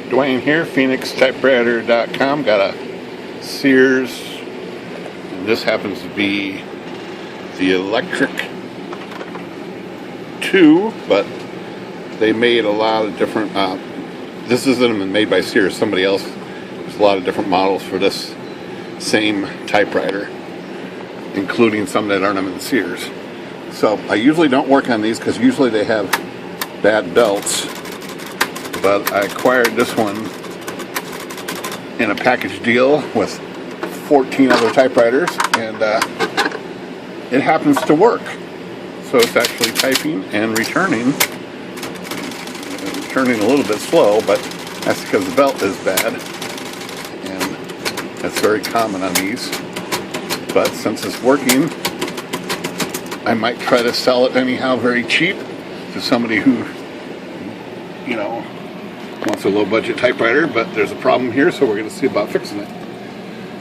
Dwayne here, PhoenixTypewriter.com. Got a Sears, and this happens to be the electric 2, but they made a lot of different, this isn't made by Sears, somebody else. There's a lot of different models for this same typewriter, including some that aren't in Sears. So I usually don't work on these because usually they have bad belts, but I acquired this one in a package deal with 14 other typewriters, and it happens to work. So it's actually typing and returning a little bit slow, but that's because the belt is bad, and that's very common on these. But since it's working, I might try to sell it anyhow very cheap to somebody who, you know, wants a low budget typewriter, but there's a problem here, so we're going to see about fixing it.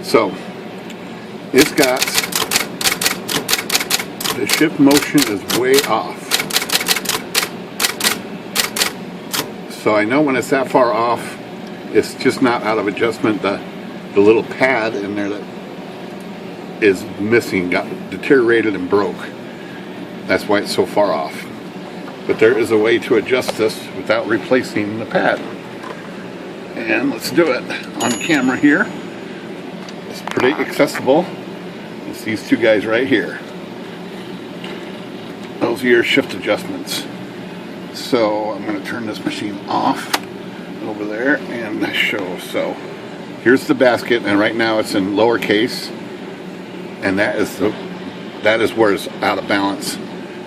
So it's got, the shift motion is way off. So I know when it's that far off, it's just not out of adjustment. The little pad in there that is missing got deteriorated and broke. That's why it's so far off. But there is a way to adjust this without replacing the pad. And let's do it on camera here. It's pretty accessible. It's these two guys right here. Those are your shift adjustments. So I'm going to turn this machine off over there and show. So here's the basket, and right now it's in lowercase, and that is where it's out of balance.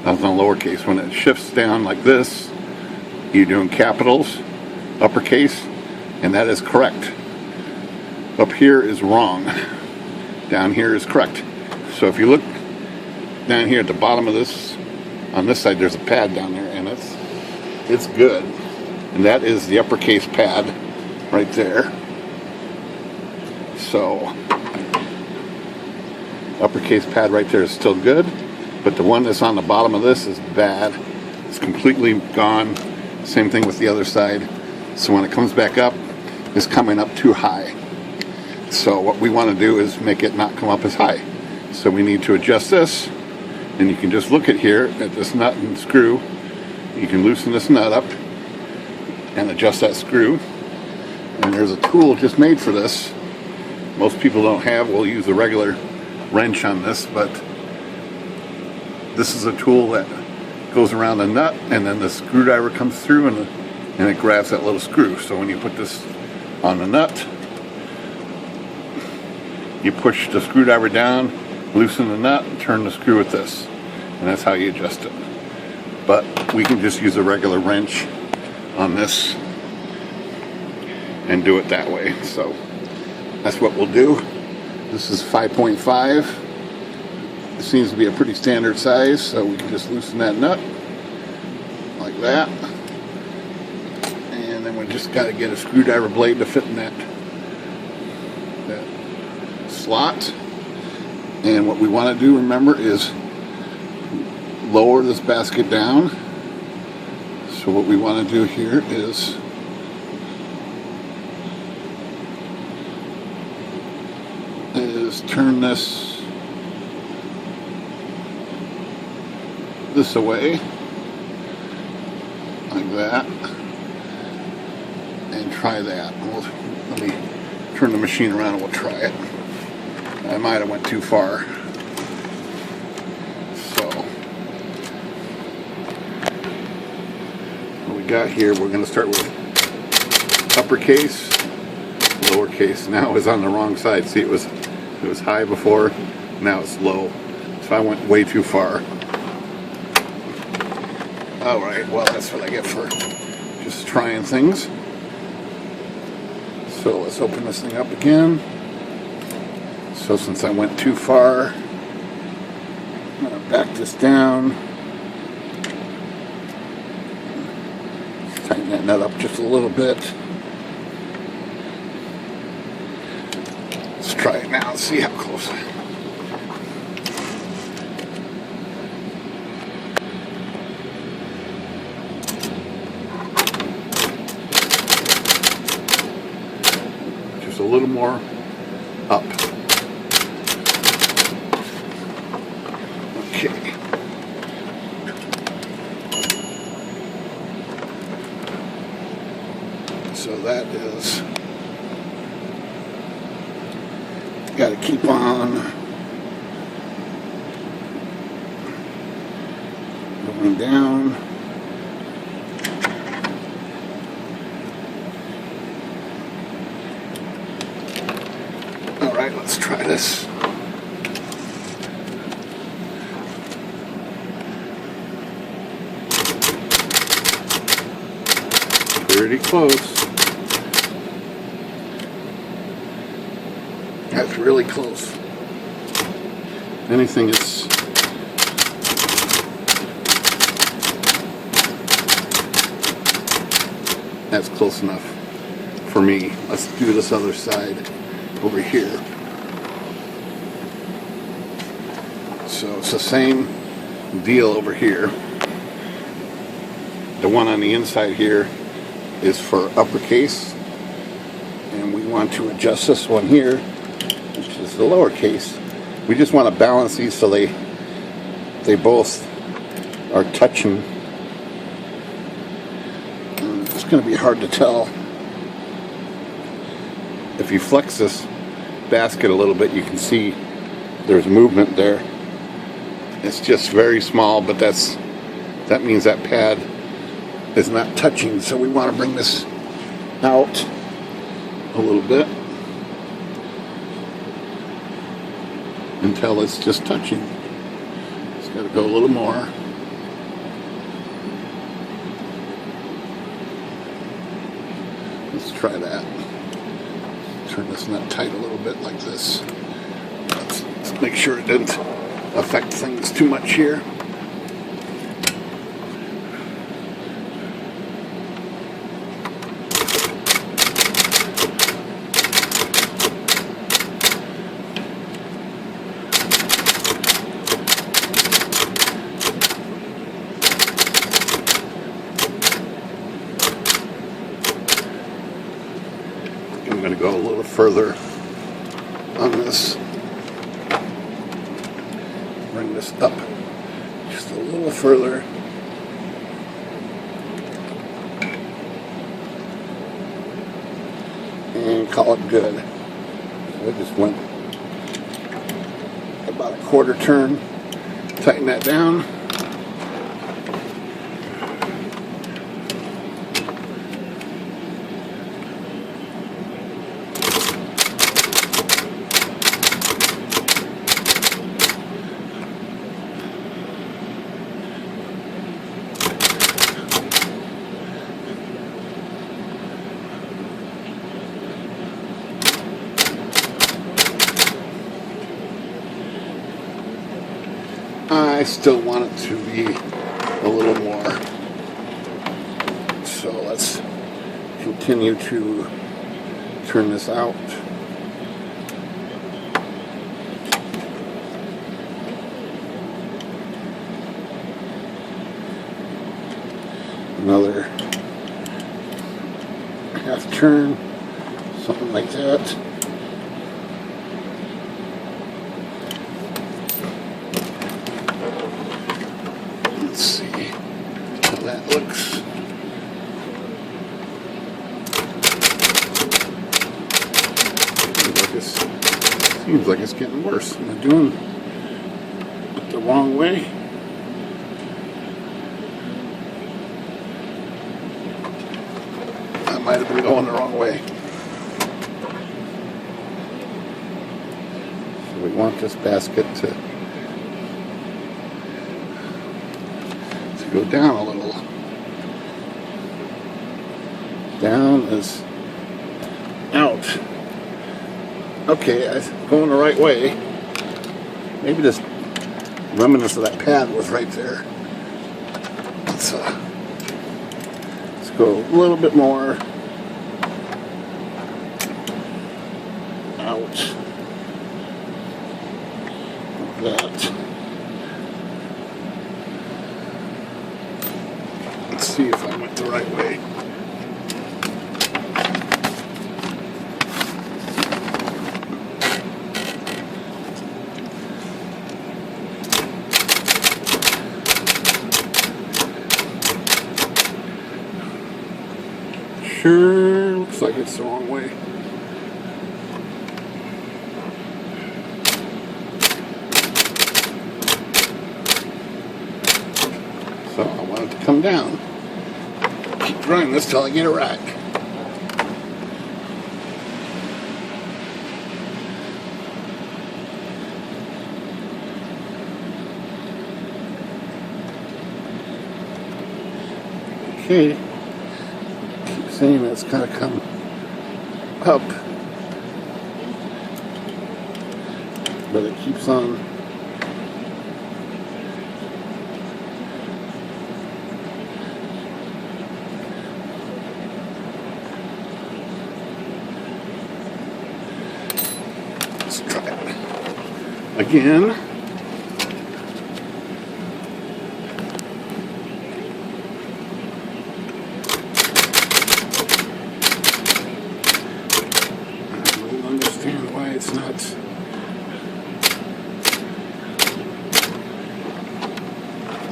That's on lowercase. When it shifts down like this, you're doing capitals, uppercase, and that is correct. Up here is wrong. Down here is correct. So if you look down here at the bottom of this, on this side there's a pad down there, and it's good. And that is the uppercase pad right there. So uppercase pad right there is still good, but the one that's on the bottom of this is bad. It's completely gone. Same thing with the other side. So when it comes back up, it's coming up too high. So what we want to do is make it not come up as high. So we need to adjust this, and you can just look at here at this nut and screw. You can loosen this nut up and adjust that screw. And there's a tool just made for this. Most people don't have. We'll use a regular wrench on this, but this is a tool that goes around the nut, and then the screwdriver comes through and it grabs that little screw. So when you put this on the nut, you push the screwdriver down, loosen the nut, and turn the screw with this, and that's how you adjust it. But we can just use a regular wrench on this and do it that way. So that's what we'll do. This is 5.5. It seems to be a pretty standard size, so we can just loosen that nut like that. And then we just got to get a screwdriver blade to fit in that slot. And what we want to do, remember, is lower this basket down. So what we want to do here is turn this away like that, and try that. Let me turn the machine around and we'll try it. I might have went too far. So what we got here, we're going to start with uppercase, lowercase. Now it's on the wrong side. See, it was high before, now it's low. So I went way too far. Alright, well, that's what I get for just trying things. So let's open this thing up again. So since I went too far, I'm going to back this down. Tighten that nut up just a little bit. Let's try it now and see how close I am. just a little more up. Okay. So that is, got to keep on going down. All right, let's try this. Pretty close. That's really close. Anything is that's close enough for me. Let's do this other side over here. So it's the same deal over here. The one on the inside here is for uppercase, and we want to adjust this one here, which is the lowercase. We just want to balance these so they both are touching. And it's going to be hard to tell. If you flex this basket a little bit, you can see there's movement there. It's just very small, but that means that pad is not touching, so we want to bring this out a little bit until it's just touching. It's got to go a little more. Let's try that. Turn this nut tight a little bit like this. Let's make sure it didn't affect things too much here. I'm going to go a little further on this. Bring this up just a little further. And call it good. So I just went about a quarter turn. Tighten that down. I still want it to be a little more. So let's continue to turn this out. Another half turn, something like that. Let's see how that looks. Seems like it's getting worse. Am I doing it the wrong way? I might have been going the wrong way. So we want this basket to go down a little. Down is out. Okay, I'm going the right way. Maybe this remnants of that pad was right there. Let's go a little bit more out. Like that. Let's see if I went the right way. Sure looks like it's the wrong way. So I want it to come down. Keep running this till I get it right. Okay. Keep saying it's gotta come up, but it keeps on. Let's try it again. Why it's not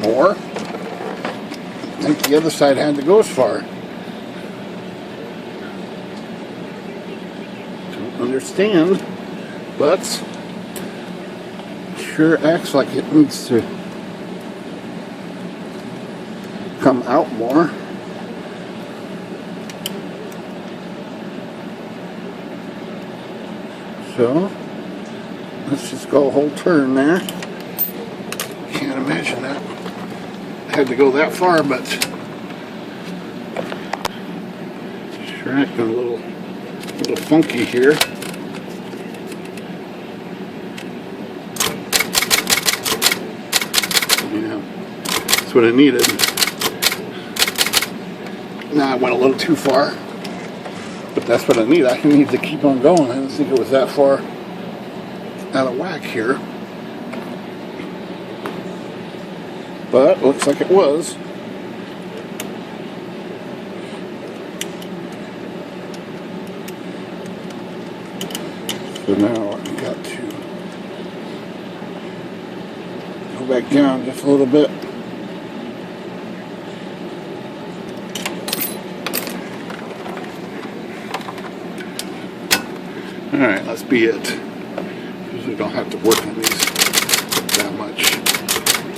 more. I think the other side had to go as far. Don't understand, but sure acts like it needs to come out more. So, let's just go a whole turn there. Can't imagine that had to go that far, but sure acting a little funky here. Yeah, that's what I needed. Now I went a little too far. But that's what I need. I need to keep on going. I didn't think it was that far out of whack here. But looks like it was. So now I've got to go back down just a little bit. Alright, let's be it. Because we don't have to work on these that much.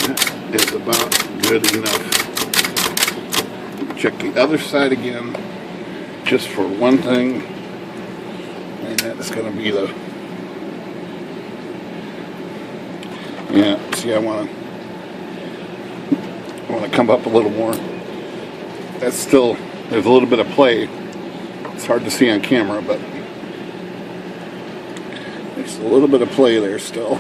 That is about good enough. Check the other side again, just for one thing. And that's going to be the... Yeah, see, I want to come up a little more. That's still, there's a little bit of play. It's hard to see on camera, but there's a little bit of play there still.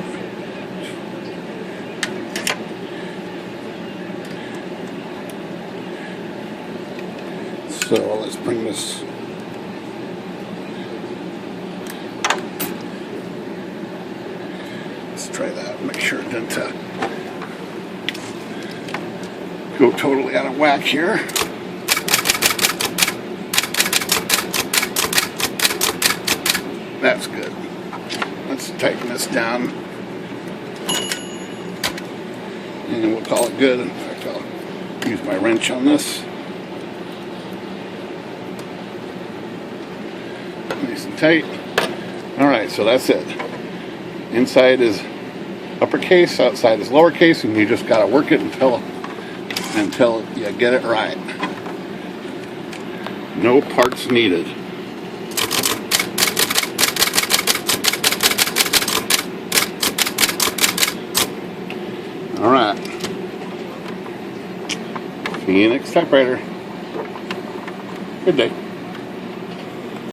So let's bring this try that, make sure it doesn't go totally out of whack here. That's good. Let's tighten this down and we'll call it good. In fact, I'll use my wrench on this. Nice and tight. Alright, so that's it. Inside is uppercase, outside is lowercase, and you just gotta work it until you get it right. No parts needed. Alright. See you next typewriter. Good day.